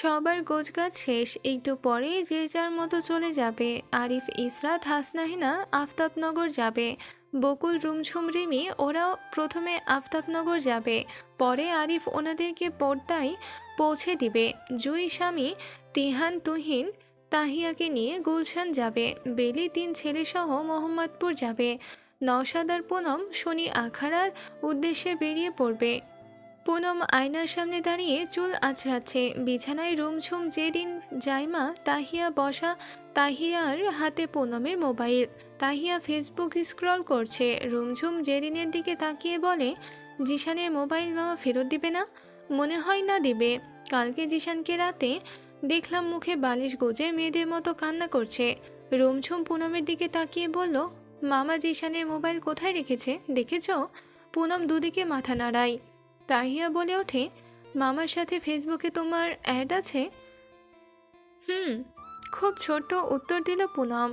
সবার গোছগাছ শেষ, একটু পরেই যে যার মতো চলে যাবে। আরিফ, ইসরাত, হাসনাহিনা আফতাবনগর যাবে। বকুল, রুমঝুম, রিমি ওরাও প্রথমে আফতাবনগর যাবে, পরে আরিফ ওনাদেরকে পর্দায় পৌঁছে দিবে। জুই, স্বামী, তিহান, তুহিন, তাহিয়াকে নিয়ে গুলশান যাবে। বেলি 3 ছেলেসহ মোহাম্মদপুর যাবে। নওশাদ আর পুনম শনি আখাড়ার উদ্দেশ্যে বেরিয়ে পড়বে। পুনম আয়নার সামনে দাঁড়িয়ে চুল আঁচড়াচ্ছে। বিছানায় রুমঝুম, যেদিন জাইমা, তাহিয়া বসা। তাহিয়ার হাতে পুনমের মোবাইল। তাহিয়া ফেসবুক স্ক্রল করছে। রুমঝুম জেরিনের দিকে তাকিয়ে বলে, জিশানের মোবাইল মামা ফেরত দিবে না? মনে হয় না দিবে। কালকে জিশানকে রাতে দেখলাম মুখে বালিশ গুজে মেয়েদের মতো কান্না করছে। রুমঝুম পুনমের দিকে তাকিয়ে বলল, মামা জিশানের মোবাইল কোথায় রেখেছে দেখেছ? পুনম দুদিকে মাথা নাড়ায়। তাহিয়া বলে ওঠে, মামার সাথে ফেসবুকে তোমার অ্যাড আছে? হুম। খুব ছোট্ট উত্তর দিল পুনম।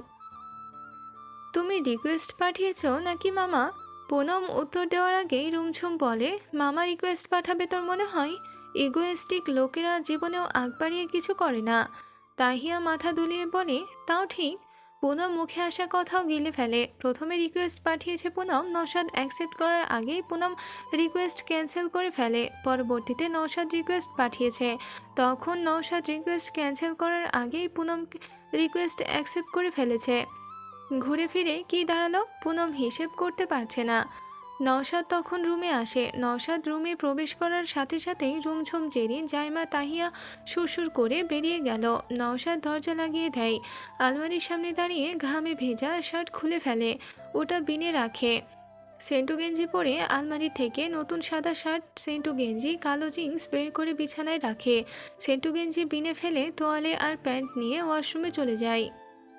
তুমি রিকোয়েস্ট পাঠিয়েছ নাকি মামা? পুনম উত্তর দেওয়ার আগেই রুমঝুম বলে, মামা রিকোয়েস্ট পাঠাবে তোর মনে হয়? ইগোয়েস্টিক লোকেরা জীবনেও আগ বাড়িয়ে কিছু করে না। তাহিয়া মাথা দুলিয়ে বলে, তাও ঠিক। পুনম মুখে আসা কথাও গিলে ফেলে। প্রথমে রিকোয়েস্ট পাঠিয়েছে পুনম, নওশাদ অ্যাকসেপ্ট করার আগেই পুনম রিকোয়েস্ট ক্যান্সেল করে ফেলে। পরবর্তীতে নওশাদ রিকোয়েস্ট পাঠিয়েছে, তখন নওশাদ রিকোয়েস্ট ক্যান্সেল করার আগেই পুনম রিকোয়েস্ট অ্যাকসেপ্ট করে ফেলেছে। ঘুরে ফিরে কি দাঁড়ালো পুনম হিসেব করতে পারছে না। নওশাদ তখন রুমে আসে। নওশাদ রুমে প্রবেশ করার সাথে সাথেই রুমঝুম, জেরিন, জাইমা, তাহিয়া সুরসুর করে বেরিয়ে গেল। নওশাদ দরজা লাগিয়ে দেয়। আলমারির সামনে দাঁড়িয়ে ঘামে ভেজা শার্ট খুলে ফেলে, ওটা বিনে রাখে। সেন্টু গেঞ্জি পরে আলমারি থেকে নতুন সাদা শার্ট, সেন্টু গেঞ্জি, কালো জিন্স বের করে বিছানায় রাখে। সেন্টু গেঞ্জি বিনে ফেলে তোয়ালে আর প্যান্ট নিয়ে ওয়াশরুমে চলে যায়।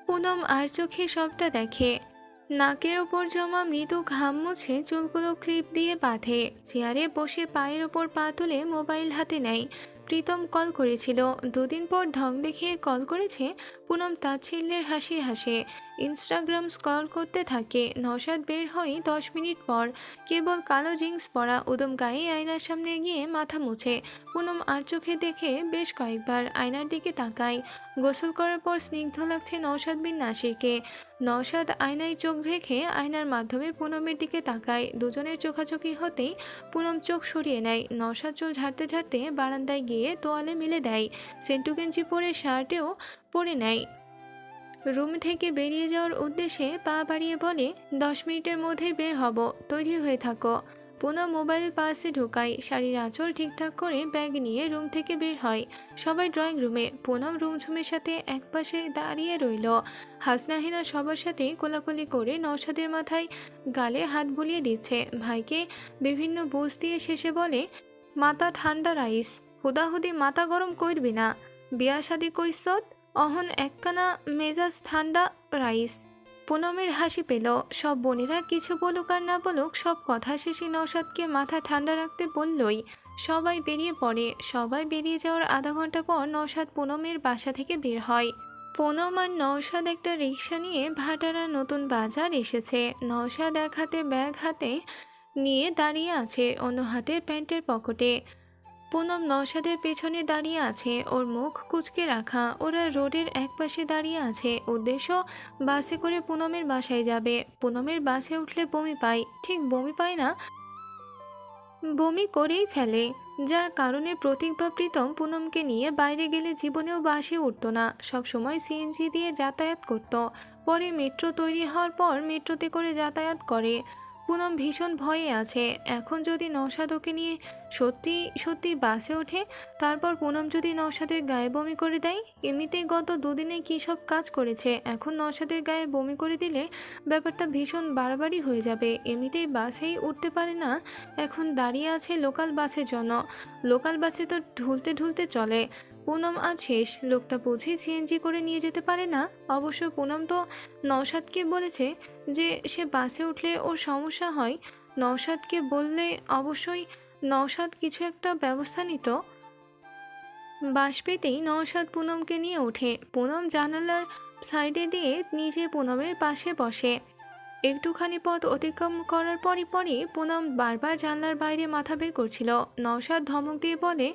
পুনম আর চোখে সবটা দেখে। নাকের ওপর জমা মৃদু ঘাম মুছে চুলগুলো ক্লিপ দিয়ে বাঁধে। চেয়ারে বসে পায়ের ওপর পা তুলে মোবাইল হাতে নেয়। প্রীতম কল করেছিল, 2 দিন পর ঢং দেখিয়ে কল করেছে। পুনম তাচ্ছিল্যের হাসি হাসে, ইনস্টাগ্রাম স্ক্রল করতে থাকে। নওশাদ বের হয় 10 মিনিট পর। কেবল কালো জিন্স পরা, উদম গায়ে আয়নার সামনে গিয়ে মাথা মুছে। পুনম আর চোখে দেখে বেশ কয়েকবার আয়নার দিকে তাকায়। গোসল করার পর স্নিগ্ধ লাগছে নওশাদ বিন নাসিরকে। নওশাদ আয়নায় চোখ রেখে আয়নার মাধ্যমে পুনমের দিকে তাকায়। দুজনের চোখাচোখি হতেই পুনম চোখ সরিয়ে নেয়। নওশাদ চুল ঝাড়তে ঝাড়তে বারান্দায় গিয়ে তোয়ালে মিলে দেয়। সেন্টু গেঞ্জি পরে শার্টেও পরে নেয়। রুম থেকে বেরিয়ে যাওয়ার উদ্দেশ্যে পা বাড়িয়ে বলে, 10 মিনিটের মধ্যেই বের হব, তৈরি হয়ে থাকো। পুনম মোবাইল পার্সে ঢোকায়, শাড়ির আঁচল ঠিকঠাক করে ব্যাগ নিয়ে রুম থেকে বের হয়। সবাই ড্রয়িং রুমে। পুনম রুমঝুমের সাথে একপাশে দাঁড়িয়ে রইল। হাসনাহিনা সবার সাথে কোলাকুলি করে নওশাদের মাথায় গালে হাত বুলিয়ে দিচ্ছে। ভাইকে বিভিন্ন বুঝ দিয়ে শেষে বলে, মাথা ঠান্ডা রাইস, হুদাহুদি মাথা গরম করবি না। বিয়া শাদি কইসত, অহন একখানা মেজাজ ঠান্ডা রাইস। পুনমের হাসি পেল। সব বোনেরা কিছু বলুক আর না বলুক, সব কথা শেষে নওশাদকে মাথা ঠান্ডা রাখতে বললই। সবাই বেরিয়ে পড়ে। সবাই বেরিয়ে যাওয়ার আধা ঘন্টা পর নওশাদ পুনমের বাসা থেকে বের হয়। পুনম আর নওশাদ একটা রিক্সা নিয়ে ভাটারা নতুন বাজার এসেছে। নওশাদ এক হাতে ব্যাগ হাতে নিয়ে দাঁড়িয়ে আছে, অন্য হাতে প্যান্টের পকেটে। পুনম নওশাদের পেছনে দাঁড়িয়ে আছে, ওর মুখ কুঁচকে রাখা। ওরা রোডের একপাশে দাঁড়িয়ে আছে। উদ্দেশ্য বাসে করে পুনমের বাসায় যাবে। পুনমের বাসে উঠলে বমি পায়, ঠিক বমি পায় না, বমি করেই ফেলে। যার কারণে প্রতীক বা প্রীতম পুনমকে নিয়ে বাইরে গেলে জীবনেও বাসে উঠত না, সবসময় সিএনজি দিয়ে যাতায়াত করত। পরে মেট্রো তৈরি হওয়ার পর মেট্রোতে করে যাতায়াত করে। পুনম ভীষণ ভয়ে আছে। এখন যদি নওশাদ ওকে নিয়ে সত্যি সত্যি বাসে ওঠে, তারপর পুনম যদি নওশাদের গায়ে বমি করে দেয়। এমনিতেই গত 2 দিনে কী সব কাজ করেছে, এখন নওশাদের গায়ে বমি করে দিলে ব্যাপারটা ভীষণ বাড়াবাড়ি হয়ে যাবে। এমনিতেই বাসেই উঠতে পারে না, এখন দাঁড়িয়ে আছে লোকাল বাসের জন্য। লোকাল বাসে তো ঢুলতে ঢুলতে চলে। পুনম আজ শেষ। লোকটা বুঝি সিএনজি করে নিয়ে যেতে পারে না। অবশ্য পুনম তো নওশাদকে বলেছে যে সে বাসে উঠলে ওর সমস্যা হয়। নওশাদকে বললে অবশ্যই নওশাদ কিছু একটা ব্যবস্থা নিত। বাস পেতেই নওশাদ পুনমকে নিয়ে ওঠে। পুনম জানালার সাইডে দিয়ে নিজে পুনমের পাশে বসে। একটুখানি পথ অতিক্রম করার পরই পুনম বারবার জানলার বাইরে মাথা বের করছিল। নওশাদ ধমক দিয়ে বলে,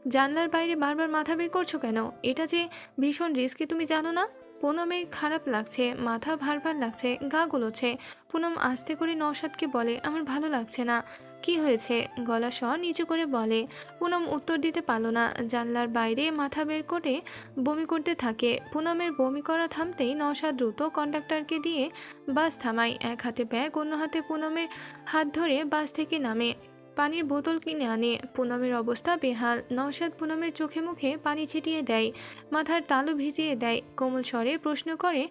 জানলার বাইরে বারবার মাথা বের করছো কেন? এটা যে ভীষণ রিস্কি, তুমি জানো না? পুনমের খারাপ লাগছে, মাথা ভার ভার লাগছে, গা গুলোছে। পুনম আস্তে করে নওশাদকে বলে, আমার ভালো লাগছে না। কি হয়েছে? গলা স্বর নিচু করে বলে। পুনম উত্তর দিতে পারল না। জানলার বাইরে মাথা বের করে বমি করতে থাকে। পুনমের বমি করা থামতেই নওশাদ দ্রুত কন্ডাক্টরকে দিয়ে বাস থামায়। এক হাতে ব্যাগ, অন্য হাতে পুনমের হাত ধরে বাস থেকে নামে। পানির বোতল কিনে আনে। পুনমের অবস্থা বেহাল। নওশাদ পুনমের চোখে মুখে পানি ছিটিয়ে দেয়, মাথার তালু ভিজিয়ে দেয়, কোমল স্বরে প্রশ্ন করে,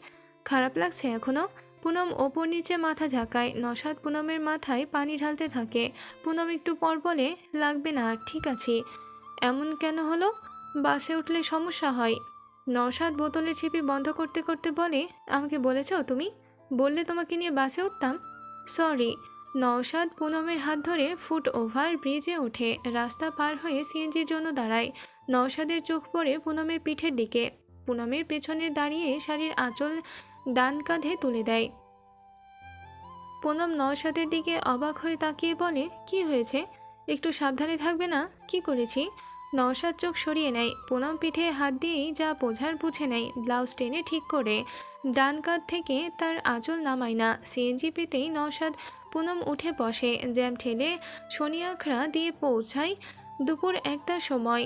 খারাপ লাগছে এখনো? পুনম ওপর নিচে মাথা ঝাঁকায়। নওশাদ পুনমের মাথায় পানি ঢালতে থাকে। পুনম একটু পর বলে, লাগবে না, ঠিক আছে। এমন কেন হলো? বাসে উঠলে সমস্যা হয়। নওশাদ বোতলের ছিপি বন্ধ করতে করতে বলে, আমাকে বলেছো তুমি? বললে তোমাকে নিয়ে বাসে উঠতাম। সরি। নওশাদ পুনমের হাত ধরে ফুট ওভার ব্রিজে ওঠে। রাস্তা পার হয়ে সিএনজির জন্য দাঁড়ায়। নওশাদের চোখ পড়ে পুনমের পিঠের দিকে। পুনমের পেছনে দাঁড়িয়ে শাড়ির আঁচল ডান কাঁধে তুলে দেয়। পুনম নওশাদের দিকে অবাক হয়ে তাকিয়ে বলে, কি হয়েছে? একটু সাবধানে থাকবে না? কি করেছি? নওশাদ চোখ সরিয়ে নেয়। পুনম পিঠে হাত দিয়েই যা বোঝার বুঝে নেয়। ব্লাউজ টেনে ঠিক করে ডান কাঁধ থেকে তার আঁচল নামায় না। সিএনজি পেতেই নওশাদ পুনম উঠে বসে। জ্যাম ঠেলে শনিয়াখড়া দিয়ে পৌঁছায় দুপুর 1টার সময়।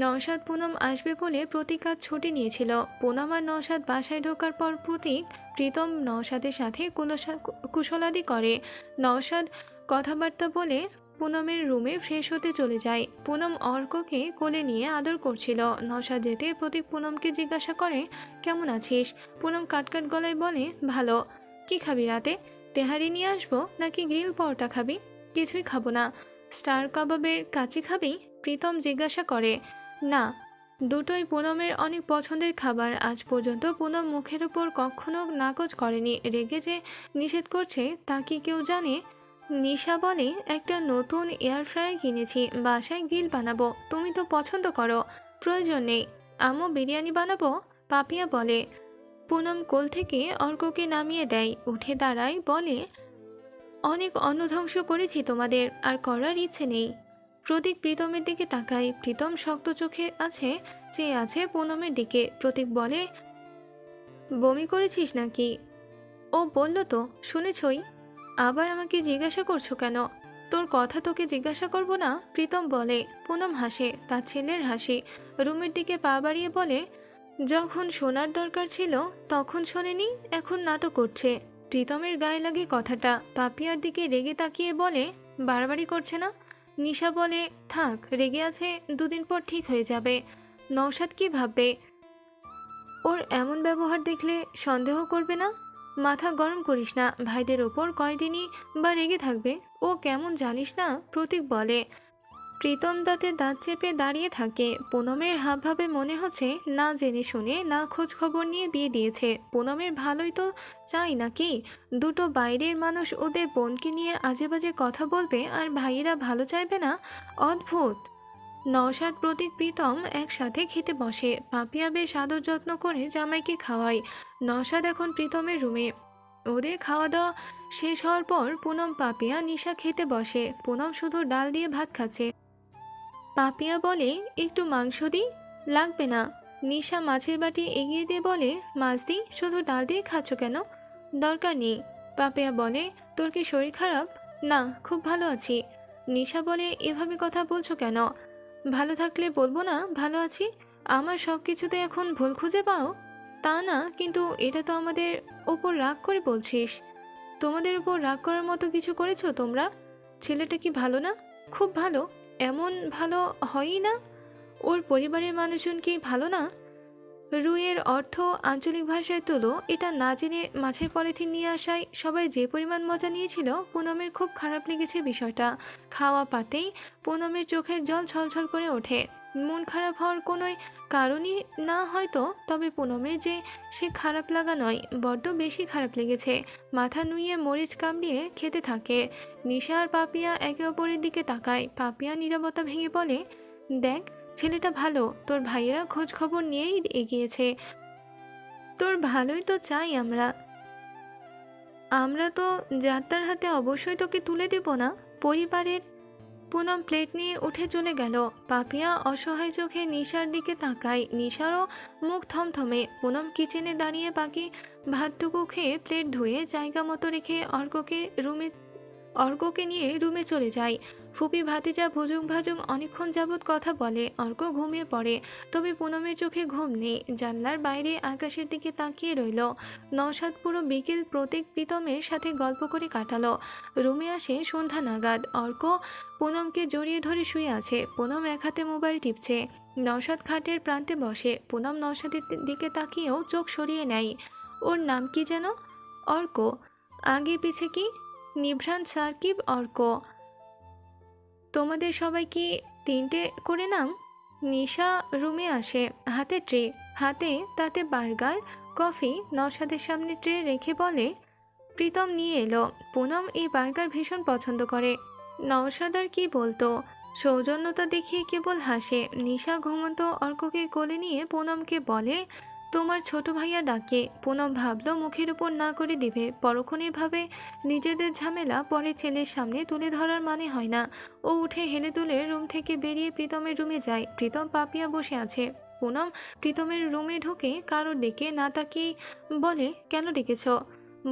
নওশাদ পুনম আসবে বলে প্রতীক আজ ছুটি নিয়েছিল। পুনম আর নওশাদ বাসায় ঢোকার পর প্রীতম নওশাদের সাথে কুশলাদি করে। নওশাদ কথাবার্তা বলে পুনমের রুমে ফ্রেশ হতে চলে যায়। পুনম অর্ককে কোলে নিয়ে আদর করছিল। নওশাদ যেতে প্রতীক পুনমকে জিজ্ঞাসা করে, কেমন আছিস? পুনম কাটকাট গলায় বলে, ভালো। কি খাবি রাতে? তেহারি নিয়ে আসবো নাকি গ্রিল পরোটা খাবি? কিছুই খাবো না। স্টার কাবাবের কাচি খাবি? প্রীতম জিজ্ঞাসা করে। না। দুটোই পুনমের অনেক পছন্দের খাবার। আজ পর্যন্ত পুনম মুখের উপর কখনো নাকচ করেনি। রেগে যে নিষেধ করছে তা কি কেউ জানে? নিশা বলে, একটা নতুন এয়ার ফ্রায়ার কিনেছি, বাসায় গ্রিল বানাবো। তুমি তো পছন্দ করো। প্রয়োজন নেই। আম্মু বিরিয়ানি বানাবো। পাপিয়া বলে। পুনম কোল থেকে অর্ককে নামিয়ে দেয়। উঠে দাঁড়ায়, বলে, অনেক অন্ন ধ্বংস করেছি তোমাদের, আর করার ইচ্ছে নেই। প্রতীক প্রীতমের দিকে তাকায়। প্রীতম শক্ত চোখে চেয়ে আছে পুনমের দিকে। প্রতীক বলে, বমি করেছিস নাকি? ও বলল তো, শুনেছই। আবার আমাকে জিজ্ঞাসা করছো কেন? তোর কথা তোকে জিজ্ঞাসা করব না? প্রীতম বলে। পুনম হাসে, তার ছেলের হাসি। রুমের দিকে পা বাড়িয়ে বলে, যখন শোনার দরকার ছিল তখন শোনেনি, এখন নাটক করছে। প্রীতমের গায়ে লাগে কথাটা। পাপিয়ার দিকে রেগে তাকিয়ে বলে, বাড়াবাড়ি করছে না? নিশা বলে, থাক, রেগে আছে, দুদিন পর ঠিক হয়ে যাবে। নওশাদ কি ভাববে? ওর এমন ব্যবহার দেখলে সন্দেহ করবে না? মাথা গরম করিস না, ভাইদের ওপর কয়দিনই বা রেগে থাকবে। ও কেমন জানিস না? প্রতীক বলে। প্রীতম দাঁতে দাঁত চেপে দাঁড়িয়ে থাকে। পুনমের হাবভাবে মনে হচ্ছে না জেনে শুনে, না খোঁজ খবর নিয়ে বিয়ে দিয়েছে। পুনমের ভালোই তো চাই নাকি? দুটো বাইরের মানুষ ওদের বোনকে নিয়ে আজে বাজে কথা বলবে আর ভাইয়েরা ভালো চাইবে না? অদ্ভুত। নওশাদ প্রতীক প্রীতম একসাথে খেতে বসে। পাপিয়া বেশ আদর যত্ন করে জামাইকে খাওয়ায়। নওশাদ এখন প্রীতমের রুমে। ওদের খাওয়া দাওয়া শেষ হওয়ার পর পুনম, পাপিয়া, নিশা খেতে বসে। পুনম শুধু ডাল দিয়ে ভাত খাচ্ছে। পাপিয়া বলে, একটু মাংস দিই? লাগবে না। নিশা মাছের বাটি এগিয়ে দিয়ে বলে, মাছ দিই? শুধু ডাল দিয়ে খাচ্ছ কেন? দরকার নেই। পাপিয়া বলে, তোর কি শরীর খারাপ? না, খুব ভালো আছি। নিশা বলে, এভাবে কথা বলছো কেন? ভালো থাকলে বলবো না ভালো আছি? আমার সব কিছুতে এখন ভুল খুঁজে পাও? তা না, কিন্তু এটা তো আমাদের ওপর রাগ করে বলছিস। তোমাদের উপর রাগ করার মতো কিছু করেছো তোমরা? ছেলেটা কি ভালো না? খুব ভালো। এমন ভালো হয়ই না। ওর পরিবারের মানুষজন কি ভালো না? রুইয়ের অর্থ আঞ্চলিক ভাষায় তুলো। এটা না জেনে মাছের পলিথিন নিয়ে আসায় সবাই যে পরিমাণ মজা নিয়েছিল, পুনমের খুব খারাপ লেগেছে বিষয়টা। খাওয়া পাতেই পুনমের চোখের জল ছলছল করে ওঠে। মন খারাপ হওয়ার কোনো কারণই না হয়তো, তবে পুনমের যে সে খারাপ লাগা নয়, বড্ড বেশি খারাপ লেগেছে। মাথা নুইয়ে মরিচ কামড়িয়ে খেতে থাকে। নিশা আর পাপিয়া একে অপরের দিকে তাকায়। পাপিয়া নীরবতা ভেঙে বলে, দেখ, ছেলেটা ভালো, তোর ভাইয়েরা খোঁজ খবর নিয়েই এগিয়েছে। তোর ভালোই তো চাই আমরা। আমরা তো যাত্রার হাতে অবশ্যই তোকে তুলে দেব না। পুনম প্লেট নিয়ে উঠে চলে গেল। পাপিয়া অসহায় চোখে নিশার দিকে তাকায়। নিশারও মুখ থমথমে। পুনম কিচেনে দাঁড়িয়ে বাকি ভাতটুকু খেয়ে প্লেট ধুয়ে জায়গা মতো রেখে অর্ককে নিয়ে রুমে চলে যায়। ফুপি ভাতিজা ভুজুং ভাজুং অনেকক্ষণ যাবৎ কথা বলে। অর্ক ঘুমিয়ে পড়ে, তবে পুনমের চোখে ঘুম নেই। জানলার বাইরে আকাশের দিকে তাকিয়ে রইল। নওশাদ পুরো বিকেল প্রতীক প্রীতমের সাথে গল্প করে কাটালো। রুমে আসে সন্ধ্যা নাগাদ। অর্ক পুনমকে জড়িয়ে ধরে শুয়ে আছে। পুনম এক হাতে মোবাইল টিপছে। নওশাদ খাটের প্রান্তে বসে। পুনম নওশাদের দিকে তাকিয়েও চোখ সরিয়ে নেয়। ওর নাম কি যেন? অর্ক। আগে পিছে কি? নিভ্রান, সাকিব, অর্ক। তোমাদের সবাই কি তিনটে করে নাম? নিশা রুমে আসে, হাতে ট্রে, হাতে তাতে বার্গার কফি। নওশাদের সামনে ট্রে রেখে বলে, প্রীতম নিয়ে এলো। পুনম এই বার্গার ভীষণ পছন্দ করে। নওশাদ আর কি বলতো, সৌজন্যতা দেখিয়ে কেবল হাসে। নিশা ঘুমন্ত অর্ককে কোলে নিয়ে পুনমকে বলে, তোমার ছোট ভাইয়া ডাকে। পুনম ভাবলো মুখের উপর না করে দিবে। পরক্ষণেই ভাবে, নিজেদের ঝামেলা পরে ছেলের সামনে তুলে ধরার মানে হয় না। ও উঠে হেলে দুলে রুম থেকে বেরিয়ে প্রীতমের রুমে যায়। প্রীতম পাপিয়া বসে আছে। পুনম প্রীতমের রুমে ঢুকে কারোর ডেকে না তাকিয়েই বলে, কেন ডেকেছ?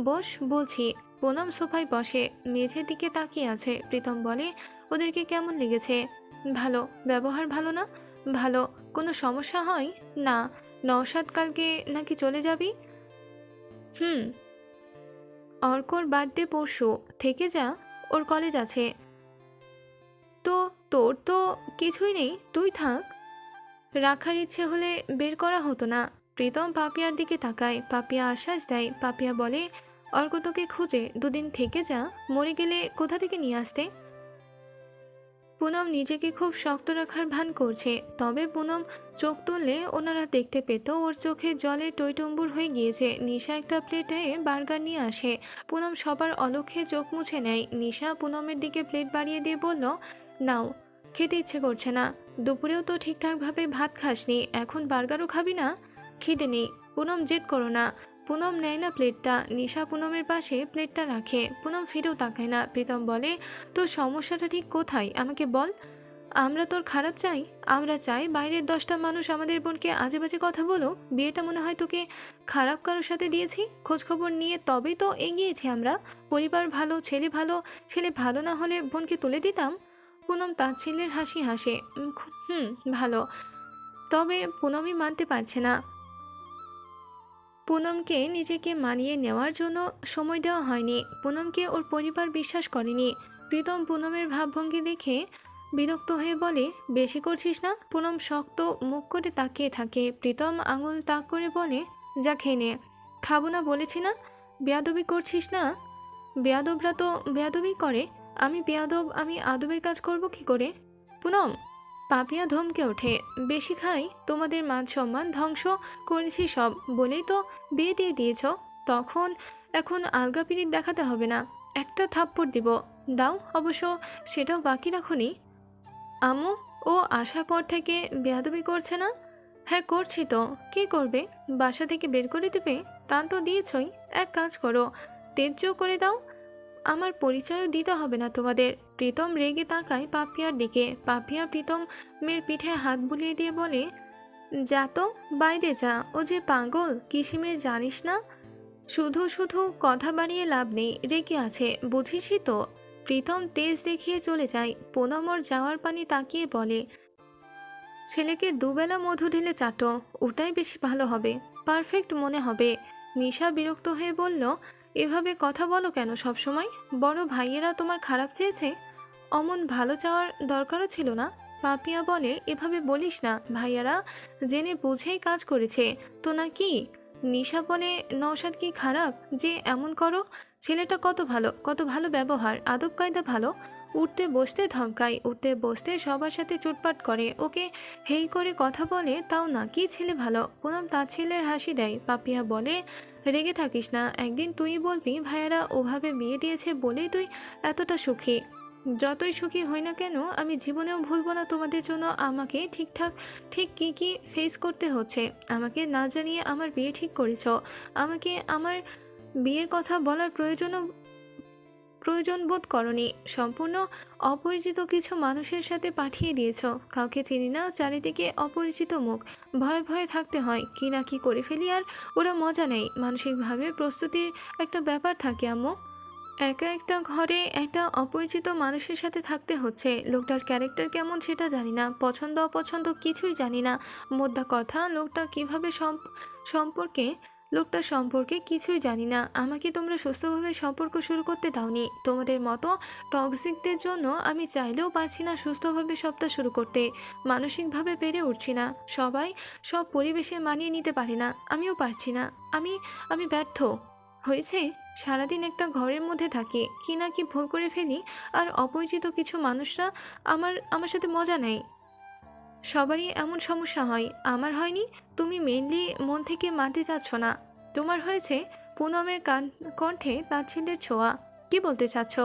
বস, বলছি। পুনম সোফায় বসে, মেঝের দিকে তাকিয়ে আছে। প্রীতম বলে, ওদেরকে কেমন লেগেছে? ভালো। ব্যবহার ভালো না? ভালো। কোনো সমস্যা হয় না? নওশাদ কালকে নাকি চলে যাবি? হুম। অর্কর বার্থডে পরশু, থেকে যা, ওর কলেজ আছে। তো তোর তো কিছুই নেই, তুই থাক। রাখার ইচ্ছে হলে বের করা হতো না। প্রীতম পাপিয়ার দিকে তাকায়। পাপিয়া আশ্বাস দেয়। পাপিয়া বলে, অর্ক তোকে খুঁজে, দুদিন থেকে যা, মরে গেলে কোথা থেকে নিয়ে আসতে? পুনম নিজেকে খুব শক্ত রাখার ভান করছে। তবে পুনম চোখ তুললে ওনারা দেখতে পেত ওর চোখে জলে টইটুম্বুর হয়ে গিয়েছে। নিশা একটা প্লেটে বার্গার নিয়ে আসে। পুনম সবার অলক্ষ্যে চোখ মুছে নেয়। নিশা পুনমের দিকে প্লেট বাড়িয়ে দিয়ে বলল, নাও। খেতে ইচ্ছে করছে না। দুপুরেও তো ঠিকঠাকভাবে ভাত খাসনি, এখন বার্গারও খাবি না? খিদে নেই। পুনম জেদ করো না। পুনম নেয় না প্লেটটা। নিশা পুনমের পাশে প্লেটটা রাখে। পুনম ফিরেও তাকায় না। প্রীতম বলে, তোর সমস্যাটা ঠিক কোথায় আমাকে বল। আমরা তোর খারাপ চাই? আমরা চাই বাইরের 10টা মানুষ আমাদের বোনকে আজে বাজে কথা বলুক। বিয়েটা মনে হয় তোকে খারাপ কারোর সাথে দিয়েছি। খোঁজখবর নিয়ে তবেই তো এগিয়েছি আমরা। পরিবার ভালো, ছেলে ভালো। ছেলে ভালো না হলে বোনকে তুলে দিতাম? পুনম তাচ্ছিল্যের হাসি হাসে। হুম, ভালো। তবে পুনমই মানতে পারছে না। পুনমকে নিজেকে মানিয়ে নেওয়ার জন্য সময় দেওয়া হয়নি। পুনমকে ওর পরিবার বিশ্বাস করেনি। প্রীতম পুনমের ভাবভঙ্গি দেখে বিরক্ত হয়ে বলে, বেশি করছিস না? পুনম শক্ত মুখ করে তাকিয়ে থাকে। প্রীতম আঙুল তাক করে বলে, যা খেয়ে নে। খাবো না বলেছি না? বেয়াদবি করছিস না? বেয়াদবরা তো বেয়াদবি করে। আমি বেয়াদব? আমি আদবের কাজ করব কি করে? পুনম। পাপিয়া ধমকে ওঠে, বেশি খাই? তোমাদের মান সম্মান ধ্বংস করেছি সব বলেই তো বিয়ে দিয়ে দিয়েছ। এখন আলগা পিরিত দেখাতে হবে না। একটা থাপ্পড় দিব। দাও অবশ্য, সেটাও বাকি রাখুনি। আম্মু, ও আসার পর থেকে বেয়াদবি করছে না? হ্যাঁ করছি তো। কি করবে? বাসা থেকে বের করে দেবে? তা তো দিয়েছই। এক কাজ করো, তেজ্য করে দাও। আমার পরিচয়ও দিতে হবে না তোমাদের। প্রীতম রেগে তাকায় পাপিয়ার দিকে। পাপিয়া প্রীতমের পিঠে হাত বুলিয়ে দিয়ে বলে, যা তো, বাইরে যা। ও যে পাগল, কিসিমের জানিস না? শুধু শুধু কথা বাড়িয়ে লাভ নেই, রেগে আছে, বুঝিসই তো। প্রীতম তেজ দেখিয়ে চলে যায়। পুনম ওর যাওয়ার পানি তাকিয়ে বলে, ছেলেকে দুবেলা মধু ঢেলে চাটো, ওটাই বেশি ভালো হবে, পারফেক্ট মনে হবে। নিশা বিরক্ত হয়ে বলল, এভাবে কথা বলো কেন সবসময়? বড় ভাইয়েরা তোমার খারাপ চেয়েছে? অমন ভালো চাওয়ার দরকারও ছিল না। পাপিয়া বলে, এভাবে বলিস না, ভাইয়ারা জেনে বুঝেই কাজ করেছে তো নাকি? নিশা বলে, নওশাদ কি খারাপ যে এমন করো? ছেলেটা কত ভালো ব্যবহার, আদব কায়দা ভালো। উঠতে বসতে ধমকায়, উঠতে বসতে সবার সাথে চুটপাট করে, ওকে হেই করে কথা বলে, তাও নাকি ছেলে ভালো। পুনম তার ছেলের হাসি দেয়। পাপিয়া বলে, রেগে থাকিস না, একদিন তুই বলবি ভাইয়ারা ওভাবে বিয়ে দিয়েছে বলেই তুই এতটা সুখী। যতই সুখী হই না কেন, আমি জীবনেও ভুলবো না তোমাদের জন্য আমাকে ঠিক কি ফেস করতে হচ্ছে। আমাকে না জানিয়ে আমার বিয়ে ঠিক করেছ। আমাকে আমার বিয়ের কথা বলার প্রয়োজনও প্রয়োজন বোধ করনি। সম্পূর্ণ অপরিচিত কিছু মানুষের সাথে পাঠিয়ে দিয়েছো। কাউকে চিনি না, চারিদিকে অপরিচিত মুখ। ভয়ে ভয়ে থাকতে হয়, কি না কি করে ফেলি আর ওরা মজা নেই। মানসিকভাবে প্রস্তুতির একটা ব্যাপার থাকে আম্মু। একা একটা ঘরে একটা অপরিচিত মানুষের সাথে থাকতে হচ্ছে। লোকটার ক্যারেক্টার কেমন সেটা জানি না, পছন্দ অপছন্দ কিছুই জানি না। মোদ্দা কথা, সম্পর্কে লোকটার সম্পর্কে কিছুই জানি না। আমাকে তোমরা সুস্থভাবে সম্পর্ক শুরু করতে দাওনি। তোমাদের মতো টক্সিকদের জন্য আমি চাইলেও পারছি না সুস্থভাবে সবটা শুরু করতে। মানসিকভাবে পেরে উঠছি না। সবাই সব পরিবেশে মানিয়ে নিতে পারে না, আমিও পারছি না। আমি আমি ব্যর্থ হয়েছে। সারাদিন একটা ঘরের মধ্যে থাকি, কি না কি ভুল করে ফেলি, আর অপরিচিত কিছু মানুষরা আমার সাথে মজা নেয়। সবারই এমন সমস্যা হয়, আমার হয়নি। তুমি মেনলি মন থেকে মানতে চাচ্ছ না। তোমার হয়েছে। পুনমের কণ্ঠে তাচ্ছিল্যের ছোঁয়া। কি বলতে চাচ্ছ?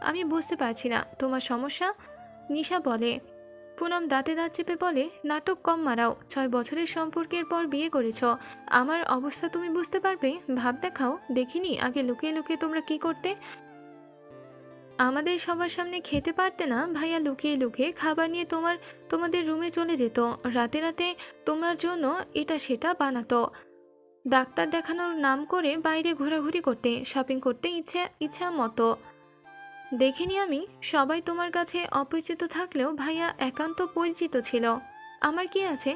আমি বুঝতে পারছি না তোমার সমস্যা। নিশা বলে। পুনম দাঁতে দাঁত চেপে বলে, নাটক কম মারাও। 6 বছরের সম্পর্কের পর বিয়ে করেছ। আমার অবস্থা তুমি বুঝতে পারবে? ভাব দেখাও। দেখিনি আগে লুকিয়ে লুকিয়ে তোমরা কি করতে? আমাদের সবার সামনে খেতে পারতে না? ভাইয়া লুকিয়ে লুকিয়ে খাবার নিয়ে তোমাদের রুমে চলে যেত। রাতে রাতে তোমার জন্য এটা সেটা বানাতো। ডাক্তার দেখানোর নাম করে বাইরে ঘোরাঘুরি করতে, শপিং করতে ইচ্ছা মতো। দেখিনি আমি? সবাই তোমার কাছে অপরিচিত থাকলেও ভাইয়া একান্ত পরিচিত ছিল। আমার কি আছে?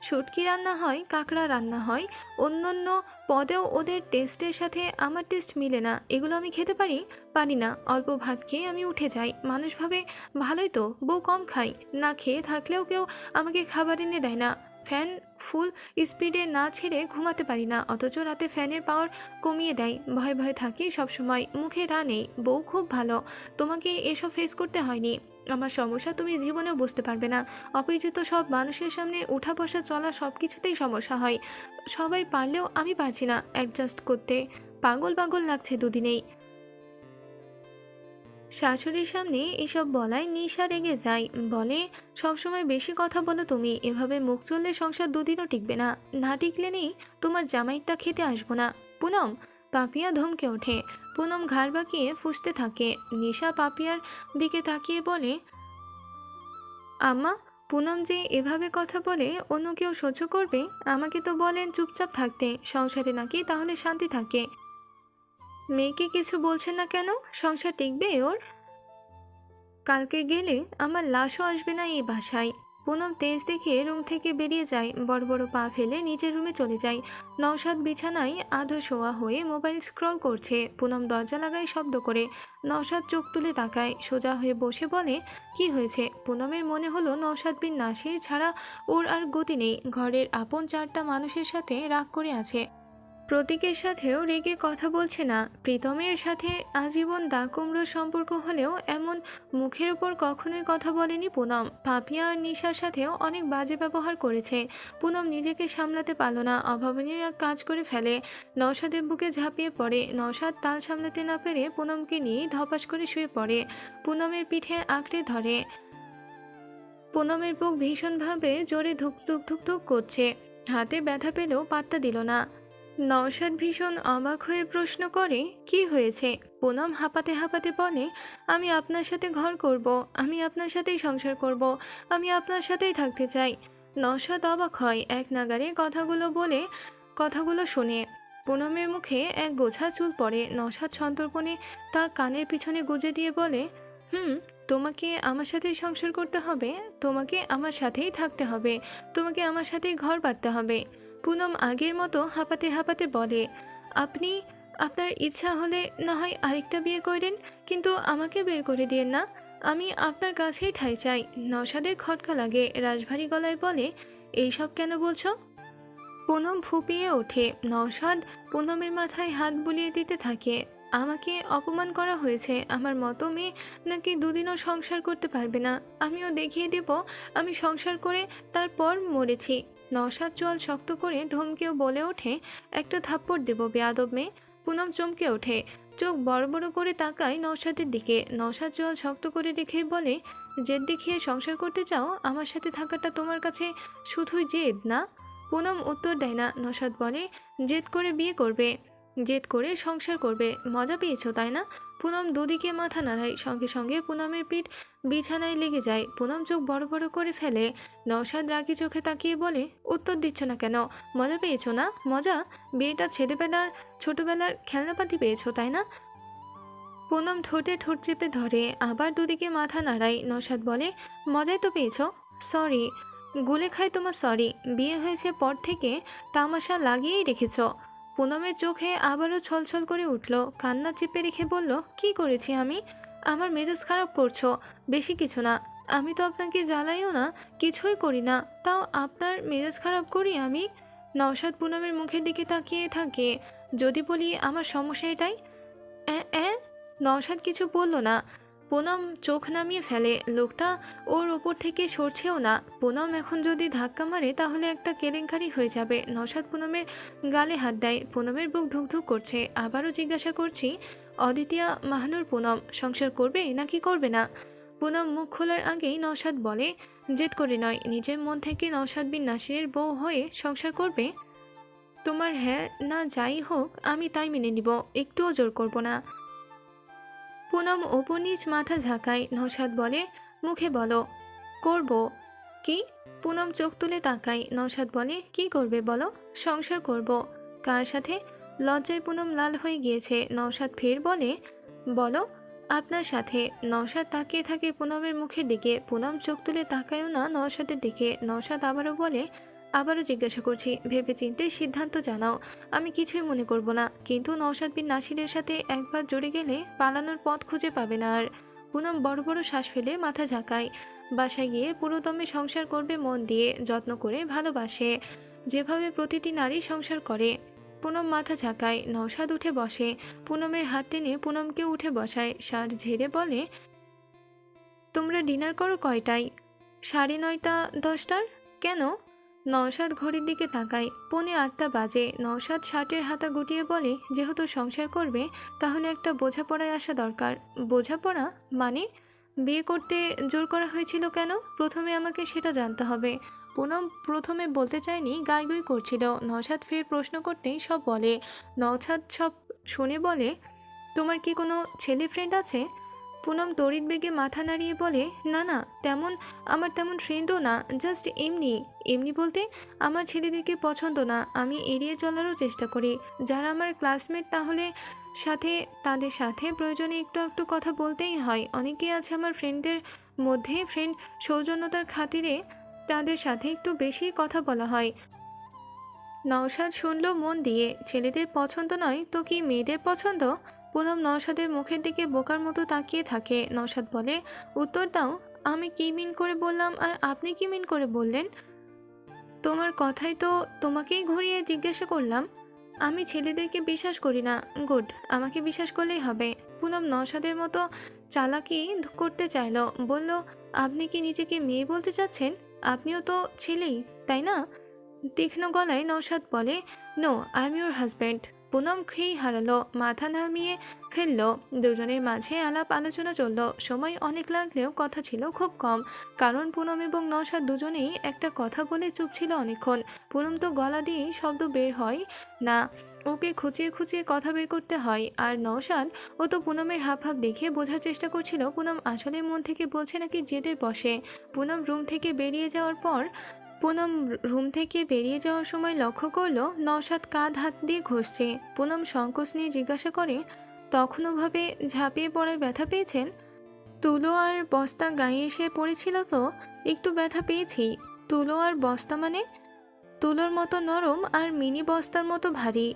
শুটকি রান্না হয়, কাঁকড়া রান্না হয়, অন্য পদেও ওদের টেস্টের সাথে আমার টেস্ট মিলে না। এগুলো আমি খেতে পারি না। অল্প ভাত খেয়ে আমি উঠে যাই। মানুষ ভাবে ভালোই তো, বউ কম খাই। না খেয়ে থাকলেও কেউ আমাকে খাবার এনে দেয় না। ফ্যান ফুল স্পিডে না ছেড়ে ঘুমাতে পারি না, অথচ রাতে ফ্যানের পাওয়ার কমিয়ে দেয়। ভয়ে ভয়ে থাকি সবসময়, মুখে রা নেই। বউ খুব ভালো, তোমাকে এসব ফেস করতে হয়নি। আমার সমস্যা তুমি জীবনেও বুঝতে পারবে না। অপরিচিত সব মানুষের সামনে উঠা বসা চলা সব কিছুতেই সমস্যা হয়। সবাই পারলেও আমি পারছি না অ্যাডজাস্ট করতে। পাগল পাগল লাগছে দুদিনেই। শাশুড়ির সামনে এসব বলায় নিশা রেগে যায়। বলে, সবসময় বেশি কথা বলো তুমি। এভাবে মুখ চললে সংসার দুদিনও টিকবে না। না টিকলে নেই তোমার জামাইটা খেতে আসবো না। পুনম। পাপিয়া ধমকে ওঠে। পুনম ঘাড় বাঁকিয়ে ফুঁসতে থাকে। নিশা পাপিয়ার দিকে তাকিয়ে বলে, আম্মা, পুনম যে এভাবে কথা বলে অন্য কেউ সহ্য করবে? আমাকে তো বলেন চুপচাপ থাকতে, সংসারে নাকি তাহলে শান্তি থাকে। মেয়েকে কিছু বলছে না কেন? সংসার টিকবে ওর? কালকে গেলে আমার লাশও আসবে না এই বাসায়। পুনম তেজ দেখিয়ে রুম থেকে বেরিয়ে যায়। বড় বড় পা ফেলে নিজের রুমে চলে যায়। নওশাদ বিছানায় আধো শোয়া হয়ে মোবাইল স্ক্রল করছে। পুনম দরজা লাগায় শব্দ করে। নওশাদ চোখ তুলে তাকায়, সোজা হয়ে বসে বলে, কি হয়েছে? পুনমের মনে হলো নওশাদ বিন নাসির ছাড়া ওর আর গতি নেই। ঘরের আপন 4টা মানুষের সাথে রাগ করে আছে। প্রতীকের সাথেও রেগে কথা বলছে না। প্রীতমের সাথে আজীবন দা কুমড়োর সম্পর্ক হলেও এমন মুখের ওপর কখনোই কথা বলেনি পুনম। পাপিয়া আর নিশার সাথেও অনেক বাজে ব্যবহার করেছে। পুনম নিজেকে সামলাতে পারল না, অভাবনীয় এক কাজ করে ফেলে। নওশাদের বুকে ঝাঁপিয়ে পড়ে। নওশাদ তাল সামলাতে না পেরে পুনমকে নিয়ে ধপাস করে শুয়ে পড়ে। পুনমের পিঠে আঁকড়ে ধরে। পুনমের বুক ভীষণভাবে জোরে ধুক ধুক ধুক ধুক করছে। হাতে ব্যথা পেলেও পাত্তা দিল না। নওশাদ ভীষণ অবাক হয়ে প্রশ্ন করে, কি হয়েছে? পুনম হাঁপাতে হাঁপাতে বলে, আমি আপনার সাথে ঘর করব, আমি আপনার সাথেই সংসার করব, আমি আপনার সাথেই থাকতে চাই। নওশাদ অবাক হয় এক নাগারে কথাগুলো শুনে। পুনমের মুখে এক গোছা চুল পড়ে। নওশাদ সন্তর্পণে তা কানের পিছনে গুজে দিয়ে বলে, তোমাকে আমার সাথেই সংসার করতে হবে, তোমাকে আমার সাথেই থাকতে হবে, তোমাকে আমার সাথেই ঘর বাঁধতে হবে। পুনম আগের মতো হাঁপাতে হাঁপাতে বলে, আপনার ইচ্ছা হলে না হয় আরেকটা বিয়ে করেন, কিন্তু আমাকে বের করে দিয়েন না। আমি আপনার কাছেই ঠাঁই চাই। নওশাদের খটকা লাগে, রাশভারী গলায় বলে, এইসব কেন বলছো? পুনম ফুপিয়ে ওঠে। নওশাদ পুনমের মাথায় হাত বুলিয়ে দিতে থাকে। আমাকে অপমান করা হয়েছে। আমার মতো মেয়ে নাকি দুদিনও সংসার করতে পারবে না। আমিও দেখিয়ে দেব আমি সংসার করে তারপর মরেছি। নওশাদ চোয়াল শক্ত করে ধমকেও বলে ওঠে, একটা থাপ্পড় দেব বেয়াদব মেয়ে। পুনম চমকে ওঠে, চোখ বড় বড় করে তাকায় নওশাদের দিকে। নওশাদ চোয়াল শক্ত করে রেখেই বলে, জেদ দেখিয়ে সংসার করতে চাও? আমার সাথে থাকাটা তোমার কাছে শুধুই জেদ না? পুনম উত্তর দেয় না। নওশাদ বলে, জেদ করে বিয়ে করবে, জেদ করে সংসার করবে। মজা পেয়েছো তাই না? পুনম দুদিকে মাথা নাড়ায়, সঙ্গে সঙ্গে পুনমের পিঠ বিছানায় লেগে যায়। পুনম চোখ বড় বড় করে ফেলে। নওশাদ রাগি চোখে তাকিয়ে বলে, উত্তর দিচ্ছ না কেন? মজা পেয়েছো না? মজা? বিয়েটা ছোটবেলার খেলনাপাতি পেয়েছো তাই না? পুনম ঠোঁটে ঠোঁট চেপে ধরে, আবার দুদিকে মাথা নাড়ায়। নওশাদ বলে, মজাই তো পেয়েছো। সরি। গুলে খাই তোমার সরি। বিয়ে হয়েছে পর থেকে তামাশা লাগিয়েই রেখেছ। পুনমের চোখে আবারও ছলছল করে উঠল। কান্না চেপে রেখে বলল, কি করেছি আমি? আমার মেজাজ খারাপ করছো। বেশি কিছু না, আমি তো আপনাকে জ্বালাইও না, কিছুই করি না, তাও আপনার মেজাজ খারাপ করি আমি? নওশাদ পুনমের মুখের দিকে তাকিয়ে থাকে। যদি বলি আমার সমস্যা এটাই? অ্যাঁ? নওশাদ কিছু বলল না। পুনম চোখ নামিয়ে ফেলে। লোকটা ওর ওপর থেকে সরছেও না। পুনম এখন যদি ধাক্কা মারে তাহলে একটা কেলেঙ্কারি হয়ে যাবে। নওশাদ পুনমের গালে হাত দেয়। পুনমের বুক ধুকধুক করছে। আবারও জিজ্ঞাসা করছি, অদ্বিতীয়া মাহানুর পুনম সংসার করবে নাকি করবে না? পুনম মুখ খোলার আগেই নওশাদ বলে, জেদ করে নয়, নিজের মন থেকে নওশাদ বিন নাসিরের বউ হয়ে সংসার করবে। তোমার হ্যাঁ না যাই হোক আমি তাই মেনে নিব, একটুও জোর করব না। পুনম ওপর নিচ মাথা ঝাঁকায়। নওশাদ বলে, মুখে বলো করব। কি? পুনম চোখ তুলে তাকায়। নওশাদ বলে, কি করবে বলো? সংসার করব। কার সাথে? লজ্জায় পুনম লাল হয়ে গিয়েছে। নওশাদ ফের বলে, বলো। আপনার সাথে। নওশাদ তাকিয়ে থাকে পুনমের মুখের দিকে। পুনম চোখ তুলে তাকায়ও না নওশাদের দিকে। নওশাদ আবারও জিজ্ঞাসা করছি, ভেবে চিন্তে সিদ্ধান্ত জানাও। আমি কিছুই মনে করব না, কিন্তু নওশাদ বিন নাসিরের সাথে একবার জড়ে গেলে পালানোর পথ খুঁজে পাবে না আর। পুনম বড় বড় শ্বাস ফেলে মাথা ঝাঁকায়। বাসায় গিয়ে পুরোদমে সংসার করবে, মন দিয়ে, যত্ন করে, ভালোবাসে, যেভাবে প্রতিটি নারী সংসার করে। পুনম মাথা ঝাঁকায়। নওশাদ উঠে বসে। পুনমের হাত টেনে পুনমকে উঠে বসায়। শার্ট ঝেড়ে বলে, তোমরা ডিনার করো কয়টায়? 9:30 10টার। কেন? নওশাদ ঘড়ির দিকে তাকায়। 7:45 বাজে। নওশাদ শার্টের হাতা গুটিয়ে বলে, যেহেতু সংসার করবে তাহলে একটা বোঝাপড়ায় আসা দরকার। বোঝাপড়া মানে? বিয়ে করতে জোর করা হয়েছিল কেন? প্রথমে আমাকে সেটা জানতে হবে। পুনম প্রথমে বলতে চায়নি, গাইগুই করছিল। নওশাদ ফের প্রশ্ন করতেই সব বলে। নওশাদ সব শুনে বলে, তোমার কি কোনো ছেলে ফ্রেন্ড আছে? পুনম তড়িৎ বেগে মাথা নাড়িয়ে বলে, না না, আমার তেমন ফ্রেন্ডও না, জাস্ট এমনি। এমনি বলতে, আমার ছেলেদেরকে পছন্দ না, আমি এড়িয়ে চলারও চেষ্টা করি। যারা আমার ক্লাসমেট তাদের সাথে প্রয়োজনে একটু একটু কথা বলতেই হয়। অনেকেই আছে আমার ফ্রেন্ডের মধ্যে, ফ্রেন্ড সৌজন্যতার খাতিরে তাদের সাথে একটু বেশি কথা বলা হয়। নওশাদ শুনল মন দিয়ে। ছেলেদের পছন্দ নয় তো কি মেয়েদের পছন্দ? পুনম নওশাদের মুখের দিকে বোকার মতো তাকিয়ে থাকে। নওশাদ বলে, উত্তর দাও। আমি কি মিন করে বললাম আর আপনি কি মিন করে বললেন? তোমার কথাই তো তোমাকেই ঘুরিয়ে জিজ্ঞাসা করলাম। আমি ছেলেদেরকে বিশ্বাস করি না। গুড, আমাকে বিশ্বাস করলেই হবে। পুনম নওশাদের মতো চালাকি করতে চাইল। বলল, আপনি কি নিজেকে মেয়ে বলতে চাচ্ছেন? আপনিও তো ছেলেই, তাই না? তীক্ষ্ণ গলায় নওশাদ বলে, no, I am your husband. Poonam খেই হারালো, মাথা নামিয়ে ফেলল। দুজনের মাঝে আলাপ আলোচনা চলল। সময় অনেক লাগলেও কথা ছিল খুব কম, কারণ পুনম এবং নওশাদ দুজনেই একটা কথা বলে চুপ ছিল অনেকক্ষণ। পুনম তো গলা দিয়েই শব্দ বের হয় না, ওকে খুঁচিয়ে খুঁচিয়ে কথা বের করতে হয়। আর নওশাদ, ও তো পুনমের হাব ভাব দেখে বোঝার চেষ্টা করছিল পুনম আসলে মন থেকে বলছে নাকি জেদের বসে। পুনম রুম থেকে বেরিয়ে যাওয়ার সময় লক্ষ্য করলো নওশাদ কাঁধ হাত দিয়ে ঘষছে। পুনম সংকোচ নিয়ে জিজ্ঞাসা করে, তখন ওভাবে ঝাঁপিয়ে পড়ায় ব্যথা পেয়েছেন? তুলো আর বস্তা গায়ে এসে পড়েছিল তো একটু ব্যথা পেয়েছি। তুলো আর বস্তা মানে? তুলোর মতো নরম আর মিনি বস্তার মতো ভারী।